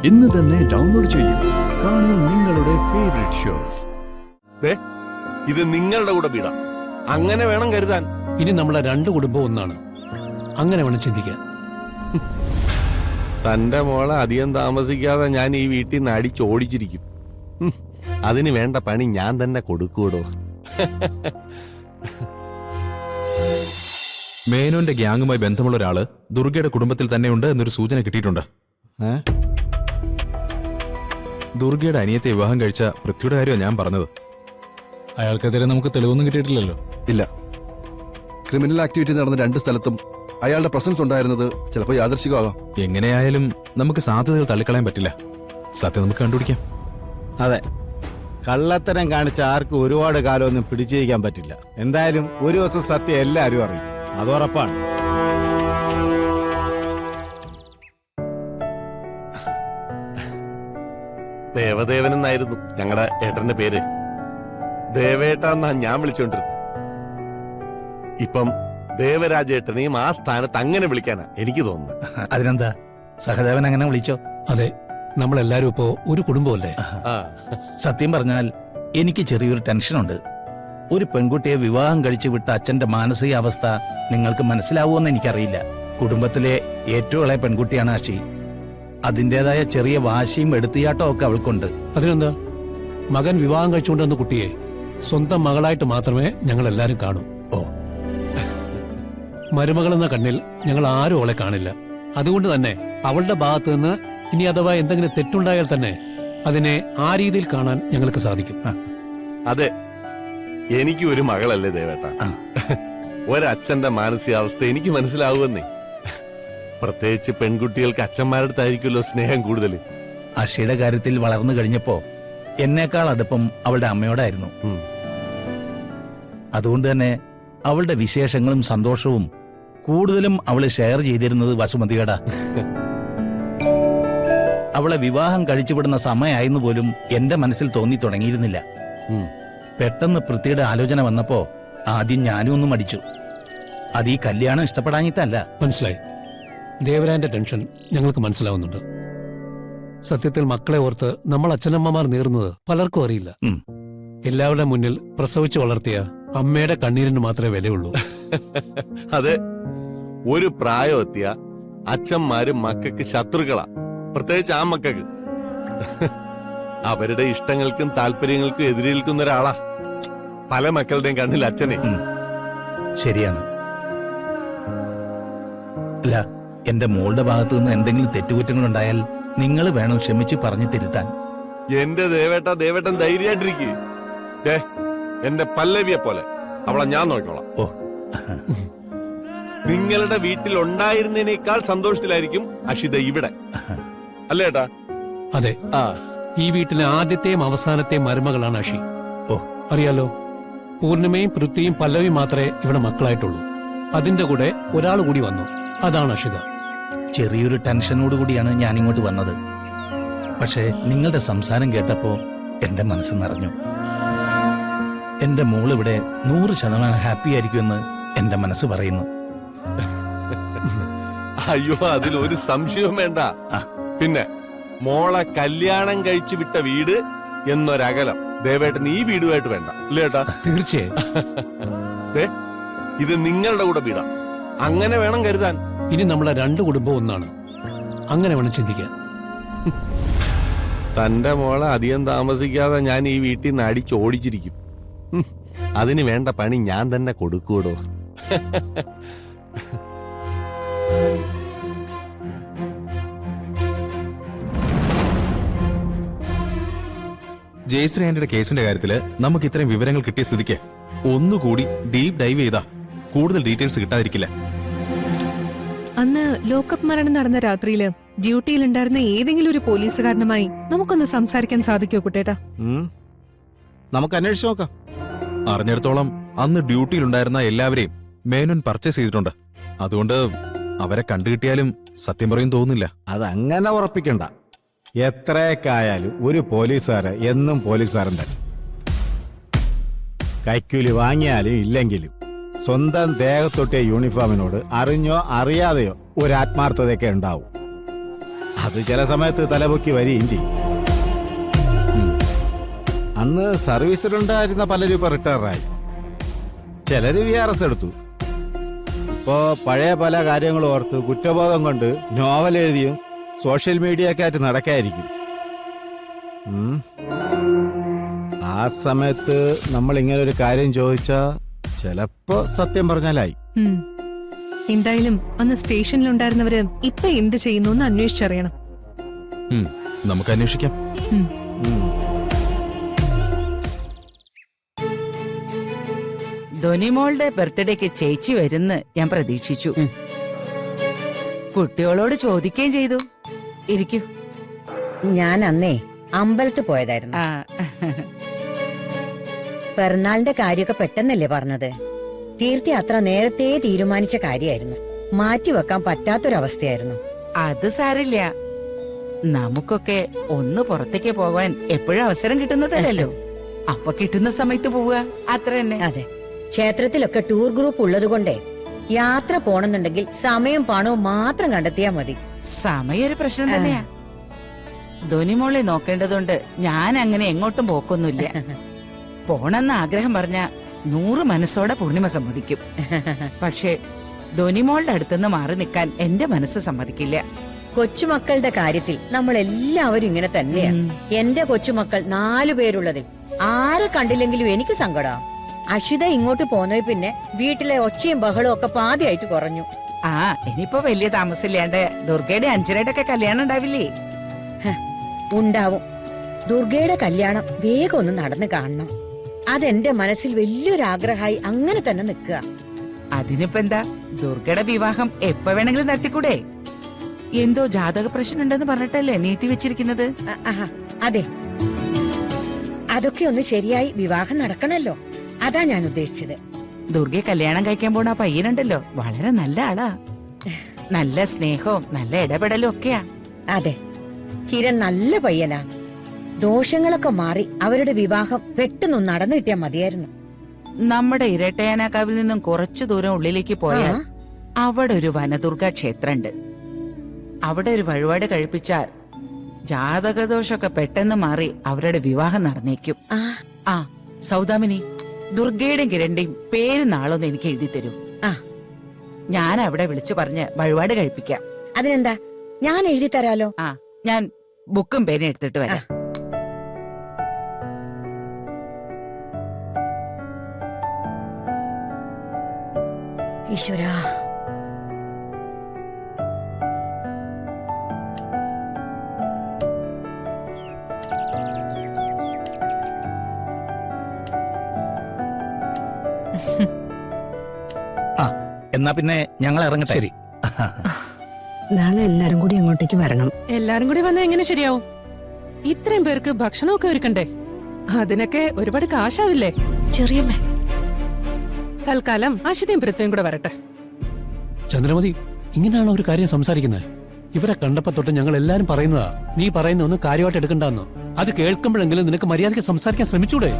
ഇന്ന് തന്നെ ഡൗൺലോഡ് ചെയ്യൂ. കാണൂ നിങ്ങളുടെ ഫേവറേറ്റ് ഷോസ്. ഇത് നിങ്ങളുടെ കൂടെ വീടാ, അങ്ങനെ വേണം കരുതാൻ. ഇനി നമ്മളെ രണ്ട് കുടുംബം ഒന്നാണ്, അങ്ങനെ വേണം ചിന്തിക്കാൻ. തന്റെ മോളെ അധികം താമസിക്കാതെ ഞാൻ ഈ വീട്ടിൽ നിന്ന് അടിച്ചോടിച്ചിരിക്കും. അതിന് വേണ്ട പണി ഞാൻ തന്നെ കൊടുക്കൂടോ. മേനോന്റെ ഗ്യാങ്ങുമായി ബന്ധമുള്ള ഒരാള് ദുർഗയുടെ കുടുംബത്തിൽ തന്നെയുണ്ട് എന്നൊരു സൂചന കിട്ടിയിട്ടുണ്ട്. ദുർഗയുടെ അനിയത്തെ വിവാഹം കഴിച്ച പൃഥ്വിയുടെ കാര്യമാണ് ഞാൻ പറഞ്ഞത്. അയാൾക്കെതിരെ നമുക്ക് തെളിവൊന്നും കിട്ടിയിട്ടില്ലല്ലോ. ഇല്ല, ക്രിമിനൽ ആക്ടിവിറ്റി നടന്ന രണ്ട് സ്ഥലത്തും അയാളുടെ പ്രസൻസ് ഉണ്ടായിരുന്നത് ചിലപ്പോൾ യാദൃശ്ചികമാകാം. എങ്ങനെയായാലും നമുക്ക് സാധ്യതകൾ തള്ളിക്കളയാൻ പറ്റില്ല. സത്യം നമുക്ക് കണ്ടുപിടിക്കാം. അതെ, കള്ളത്തരം കാണിച്ച ആർക്കും ഒരുപാട് കാലമൊന്നും പിടിച്ചിരിക്കാൻ പറ്റില്ല. എന്തായാലും ഒരു ദിവസം സത്യം എല്ലാവരും അറിയും, അത് ഉറപ്പാണ്. ദേവദേവൻ എന്നായിരുന്നു ഞങ്ങളുടെ ഏട്ടന്റെ പേര്. ദേവേട്ടാന്നാ ഞാൻ വിളിച്ചോണ്ടിരുന്നത്. ഇപ്പം ദേവരാജേട്ടനെയും ആ സ്ഥാനത്ത് അങ്ങനെ വിളിക്കാനാ എനിക്ക് തോന്നുന്നത്. അതിനെന്താ, സഹദേവൻ അങ്ങനെ വിളിച്ചോ? അതെ, നമ്മളെല്ലാരും ഇപ്പോ ഒരു കുടുംബമല്ലേ. സത്യം പറഞ്ഞാൽ എനിക്ക് ചെറിയൊരു ടെൻഷനുണ്ട്. ഒരു പെൺകുട്ടിയെ വിവാഹം കഴിച്ചു വിട്ട അച്ഛന്റെ മാനസികാവസ്ഥ നിങ്ങൾക്ക് മനസ്സിലാവുമെന്ന് എനിക്കറിയില്ല. കുടുംബത്തിലെ ഏറ്റവും ഇളയ പെൺകുട്ടിയാണ് ആഷി. അതിൻ്റെതായ ചെറിയ വാശിയും എടുത്തിയാട്ടവും ഒക്കെ അവൾക്കുണ്ട്. അതിനെന്താ, മകൻ വിവാഹം കഴിച്ചുകൊണ്ടുവന്ന കുട്ടിയെ സ്വന്തം മകളായിട്ട് മാത്രമേ ഞങ്ങൾ എല്ലാരും കാണൂ. ഓ, മരുമകളെന്ന കണ്ണിൽ ഞങ്ങൾ ആരും അവളെ കാണില്ല. അതുകൊണ്ട് തന്നെ അവളുടെ ഭാഗത്ത് നിന്ന് ഇനി അഥവാ എന്തെങ്കിലും തെറ്റുണ്ടായാൽ തന്നെ അതിനെ ആ രീതിയിൽ കാണാൻ ഞങ്ങൾക്ക് സാധിക്കും. അതെ, എനിക്ക് ഒരു മകളല്ലേ ദേവേട്ട. ഒരച്ഛന്റെ മാനസികാവസ്ഥ എനിക്ക് മനസ്സിലാവുമെന്നേ. പ്രത്യേകിച്ച് പെൺകുട്ടികൾക്ക് അച്ഛന്മാരുടെ അടുത്തായിരിക്കുമല്ലോ സ്നേഹം കൂടുതൽ. ആഷിയുടെ കാര്യത്തിൽ വളർന്നു കഴിഞ്ഞപ്പോ എന്നേക്കാൾ അടുപ്പം അവളുടെ അമ്മയോടായിരുന്നു. അതുകൊണ്ട് തന്നെ അവളുടെ വിശേഷങ്ങളും സന്തോഷവും കൂടുതലും അവള് ഷെയർ ചെയ്തിരുന്നത് വസുമതിയോടാ. അവളെ വിവാഹം കഴിച്ചുവിടുന്ന സമയമായിരുന്നു പോലും എന്റെ മനസ്സിൽ തോന്നി തുടങ്ങിയിരുന്നില്ല. പെട്ടെന്ന് പൃഥ്വിയുടെ ആലോചന വന്നപ്പോ ആദ്യം ഞാനും ഒന്നും മടിച്ചു. അത് ഈ കല്യാണം ഇഷ്ടപ്പെടാഞ്ഞിട്ടല്ല. മനസ്സിലായി, ദേവരാന്റെ ടെൻഷൻ ഞങ്ങൾക്ക് മനസ്സിലാവുന്നുണ്ട്. സത്യത്തിൽ മക്കളെ ഓർത്ത് നമ്മൾ അച്ഛനമ്മമാർ നേർന്നത് പലർക്കും അറിയില്ല. എല്ലാവരുടെ മുന്നിൽ പ്രസവിച്ചു വളർത്തിയ അമ്മയുടെ കണ്ണീരിന് മാത്രമേ വിലയുള്ളൂ. അതെ, ഒരു പ്രായമെത്തിയ അച്ഛന്മാരും മക്കൾക്ക് ശത്രുക്കളാ, പ്രത്യേകിച്ച് ആ മക്കൾക്ക്. അവരുടെ ഇഷ്ടങ്ങൾക്കും താല്പര്യങ്ങൾക്കും എതിരെ നിൽക്കുന്ന ഒരാളാ പല മക്കളുടെയും കണ്ണിൽ അച്ഛനെ. ശരിയാണ്. അല്ല, എന്റെ മോളുടെ ഭാഗത്തു നിന്ന് എന്തെങ്കിലും തെറ്റുകുറ്റങ്ങളുണ്ടായാൽ നിങ്ങൾ വേണം ക്ഷമിച്ച് പറഞ്ഞു തിരുത്താൻ. എന്റെ ദേവേട്ടൻ ധൈര്യമായിട്ടിരിക്കേ. എന്റെ പല്ലവിയെ പോലെ അവളെ ഞാൻ നോക്കിക്കോളാം. ഓ, നിങ്ങളുടെ വീട്ടിൽ ഉണ്ടായിരുന്നതിനേക്കാൾ സന്തോഷത്തിലായിരിക്കും അഷിത ഇവിടെ, അല്ലേ ഏട്ടാ? അതെ, ഈ വീട്ടിലെ ആദ്യത്തെയും അവസാനത്തെയും മരുമകളാണ് അഷി. ഓ, അറിയാലോ, പൂർണിമയും പൃഥ്വിയും പല്ലവിയും മാത്രമേ ഇവിടെ മക്കളായിട്ടുള്ളൂ. അതിന്റെ കൂടെ ഒരാൾ കൂടി വന്നു, അതാണ് അഷിത. ചെറിയൊരു ടെൻഷനോടുകൂടിയാണ് ഞാനിങ്ങോട്ട് വന്നത്. പക്ഷേ നിങ്ങളുടെ സംസാരം കേട്ടപ്പോ എന്റെ മനസ്സ് നിറഞ്ഞു. എന്റെ മോളിവിടെ 100% ഹാപ്പി ആയിരിക്കുമെന്ന് എന്റെ മനസ്സ് പറയുന്നു. അയ്യോ, അതിലൊരു സംശയവും വേണ്ട. പിന്നെ മോളെ കല്യാണം കഴിച്ചു വിട്ട വീട് എന്നൊരകലം ദേവേട്ടൻ ഈ വീടുമായിട്ട് വേണ്ട, അല്ലേ ഏട്ടാ? തീർച്ചയായും. ഇത് നിങ്ങളുടെ കൂടെ വീടാ, അങ്ങനെ വേണം കരുതാൻ. ഇനി നമ്മളെ രണ്ട് കുടുംബം ഒന്നാണ്, അങ്ങനെ വേണം ചിന്തിക്കാൻ. തന്റെ മോളെ അധികം താമസിക്കാതെ ഞാൻ ഈ വീട്ടിൽ നിന്ന് അടിച്ചോടിച്ചിരിക്കും. അതിന് വേണ്ട പണി ഞാൻ തന്നെ കൊടുക്കൂടോ. ജയശ്രീ ആന്റിയുടെ കേസിന്റെ കാര്യത്തില് നമുക്ക് ഇത്രയും വിവരങ്ങൾ കിട്ടിയ സ്ഥിതിക്ക് ഒന്നുകൂടി ഡീപ് ഡൈവ് ചെയ്താ കൂടുതൽ ഡീറ്റെയിൽസ് കിട്ടാതിരിക്കില്ല. അന്ന് ലോക്കപ്പ് മരണം നടന്ന രാത്രിയില് ഡ്യൂട്ടിയിലുണ്ടായിരുന്ന ഏതെങ്കിലും ഒരു പോലീസുകാരനുമായി നമുക്കൊന്ന് സംസാരിക്കാൻ സാധിക്കോ കുട്ടേട്ടാ? നമുക്ക് അന്വേഷിച്ചു നോക്കാം. അറിഞ്ഞിടത്തോളം അന്ന് ഡ്യൂട്ടിയിലുണ്ടായിരുന്ന എല്ലാവരെയും മേനോൻ പർച്ചേസ് ചെയ്തിട്ടുണ്ട്. അതുകൊണ്ട് അവരെ കണ്ടുകിട്ടിയാലും സത്യം പറയും തോന്നുന്നില്ല. അതങ്ങനെ ഉറപ്പിക്കണ്ട. എത്രയൊക്കെയായാലും ഒരു പോലീസുകാര് എന്നും പോലീസുകാരൻ തന്നെ. കൈക്കൂലി വാങ്ങിയാലും ഇല്ലെങ്കിലും സ്വന്തം ദേഹത്തൊട്ടിയ യൂണിഫോമിനോട് അറിഞ്ഞോ അറിയാതെയോ ഒരു ആത്മാർത്ഥതയൊക്കെ ഉണ്ടാവും. അത് ചില സമയത്ത് തലപൊക്കി വരികയും ചെയ്യും. അന്ന് സർവീസിലുണ്ടായിരുന്ന പലരും ഇപ്പൊ റിട്ടയറായി, ചിലര് VRS എടുത്തു. ഇപ്പോ പഴയ പല കാര്യങ്ങളും ഓർത്ത് കുറ്റബോധം കൊണ്ട് നോവൽ എഴുതിയും സോഷ്യൽ മീഡിയ ഒക്കെ ആയിട്ട് നടക്കായിരിക്കും. ആ സമയത്ത് നമ്മൾ ഇങ്ങനെ ഒരു കാര്യം ചോദിച്ചാ ചിലപ്പോ സത്യം പറഞ്ഞാലായി. ഉം. എന്തായാലും അന്ന് സ്റ്റേഷനിലുണ്ടായിരുന്നവര് ഇപ്പൊ എന്ത് ചെയ്യുന്നു എന്ന് അന്വേഷിച്ചറിയണം. നമുക്ക് അന്വേഷിക്കാം. ഉം. ധോനിമോളുടെ ബർത്ത്ഡേക്ക് ചേച്ചി വരുന്ന് ഞാൻ പ്രതീക്ഷിച്ചു. കുട്ടികളോട് ചോദിക്കുകയും ചെയ്തു. ഇരിക്കൂ. ഞാൻ അന്നേ അമ്പലത്തിൽ പോയതായിരുന്നു. ആ, പിറന്നാളിന്റെ കാര്യമൊക്കെ പെട്ടെന്നല്ലേ പറഞ്ഞത്. തീർത്ഥയാത്ര നേരത്തെ തീരുമാനിച്ച കാര്യമായിരുന്നു. മാറ്റിവെക്കാൻ പറ്റാത്തൊരവസ്ഥയായിരുന്നു. അത് സാരില്ല. നമുക്കൊക്കെ ഒന്ന് പുറത്തേക്ക് പോകാൻ എപ്പോഴും അവസരം കിട്ടുന്നതല്ലല്ലോ. അപ്പൊ കിട്ടുന്ന സമയത്ത് പോവുക, അത്ര തന്നെ. അതെ, ക്ഷേത്രത്തിലൊക്കെ ടൂർ ഗ്രൂപ്പ് ഉള്ളതുകൊണ്ടേ യാത്ര പോണെന്നുണ്ടെങ്കിൽ സമയം പണവും മാത്രം കണ്ടെത്തിയാ മതി. സമയം ഒരു പ്രശ്നം തന്നെയാ. ധോനിമോളെ നോക്കേണ്ടതുകൊണ്ട് ഞാൻ അങ്ങനെ എങ്ങോട്ടും പോക്കൊന്നുമില്ല. പോണെന്ന് ആഗ്രഹം പറഞ്ഞ 100 മനസ്സോടെ പൂർണിമ സമ്മതിക്കും. പക്ഷേ ധോനിമോളുടെ അടുത്തുനിന്ന് മാറി നിൽക്കാൻ എന്റെ മനസ്സ് സമ്മതിക്കില്ല. കൊച്ചുമക്കളുടെ കാര്യത്തിൽ നമ്മൾ എല്ലാവരും ഇങ്ങനെ തന്നെയാ. എന്റെ കൊച്ചുമക്കൾ 4 പേരുള്ളതിൽ ആരെ കണ്ടില്ലെങ്കിലും എനിക്ക് സങ്കടാ. അക്ഷിത ഇങ്ങോട്ട് പോന്നേ പിന്നെ വീട്ടിലെ ഒച്ചയും ബഹളവും ഒക്കെ പാതിയായിട്ട് കുറഞ്ഞു. ആ, ഇനിയിപ്പോ വലിയ താമസമില്ലാണ്ട് ദുർഗയുടെ അഞ്ചരയുടെ ഒക്കെ കല്യാണം ഉണ്ടാവില്ലേ? ഉണ്ടാവും. ദുർഗയുടെ കല്യാണം വേഗം ഒന്ന് നടന്നു കാണണം. അതെന്റെ മനസ്സിൽ വലിയൊരാഗ്രഹമായി അങ്ങനെ തന്നെ നിൽക്കുക. അതിനിപ്പോ എന്താ, ദുർഗയുടെ വിവാഹം എപ്പോ വേണമെങ്കിലും നടത്തിക്കൂടെ? എന്തോ ജാതക പ്രശ്നം ഉണ്ടെന്ന് പറഞ്ഞിട്ടല്ലേ നീട്ടി വെച്ചിരിക്കുന്നത്? അതെ, അതൊക്കെ ഒന്ന് ശരിയായി വിവാഹം നടക്കണല്ലോ. അതാ ഞാൻ ഉദ്ദേശിച്ചത്. ദുർഗയെ കല്യാണം കഴിക്കാൻ പോണ ആ പയ്യനുണ്ടല്ലോ, വളരെ നല്ല ആളാ. നല്ല സ്നേഹവും നല്ല ഇടപെടലും ഒക്കെയാ. അതെ, കിരൺ നല്ല പയ്യനാ. ദോഷങ്ങളൊക്കെ മാറി അവരുടെ വിവാഹം പെട്ടെന്ന് നടന്നു കിട്ടിയാ മതിയായിരുന്നു. നമ്മുടെ ഇരട്ടയാനാക്കാവിൽ നിന്നും കുറച്ചു ദൂരം ഉള്ളിലേക്ക് പോയാൽ അവിടെ ഒരു വനദുർഗ ക്ഷേത്രമുണ്ട്. അവിടെ ഒരു വഴിപാട് കഴിപ്പിച്ചാൽ ജാതകദോഷമൊക്കെ പെട്ടെന്ന് മാറി അവരുടെ വിവാഹം നടന്നേക്കും. ആ, സൗദാമിനി, ദുർഗയുടെയും കിരണിന്റെയും പേര് നാളൊന്ന് എനിക്ക് എഴുതി തരൂ. ഞാൻ അവിടെ വിളിച്ചു പറഞ്ഞ് വഴിപാട് കഴിപ്പിക്കാം. അതിനെന്താ, ഞാൻ എഴുതി തരാലോ. ആ, ഞാൻ ബുക്കും പേരും എടുത്തിട്ട് വരാം. ഈശ്വരാ, എന്നാ പിന്നെ ഞങ്ങൾ ഇറങ്ങട്ടെ. ശരി. നാളെ എല്ലാരും കൂടി അങ്ങോട്ടേക്ക് വരണം. എല്ലാരും കൂടി വന്നാ എങ്ങനെ ശരിയാവും? ഇത്രയും പേർക്ക് ഭക്ഷണമൊക്കെ ഒരുക്കണ്ടേ? അതിനൊക്കെ ഒരുപാട് കാശാവില്ലേ? ചെറിയമ്മ, തൽക്കാലം അശ്വതിയും പൃഥ്വിയും കൂടെ വരട്ടെ. ചന്ദ്രമതി, ഇങ്ങനെയാണോ ഒരു കാര്യം സംസാരിക്കുന്നത്? ഇവരെ കണ്ടപ്പോ തൊട്ട് ഞങ്ങൾ എല്ലാരും പറയുന്നതാ, നീ പറയുന്ന ഒന്ന് കാര്യമായിട്ട് എടുക്കണ്ടെന്നോ. അത് കേൾക്കുമ്പോഴെങ്കിലും നിനക്ക് മര്യാദയ്ക്ക് സംസാരിക്കാൻ ശ്രമിച്ചൂടെ?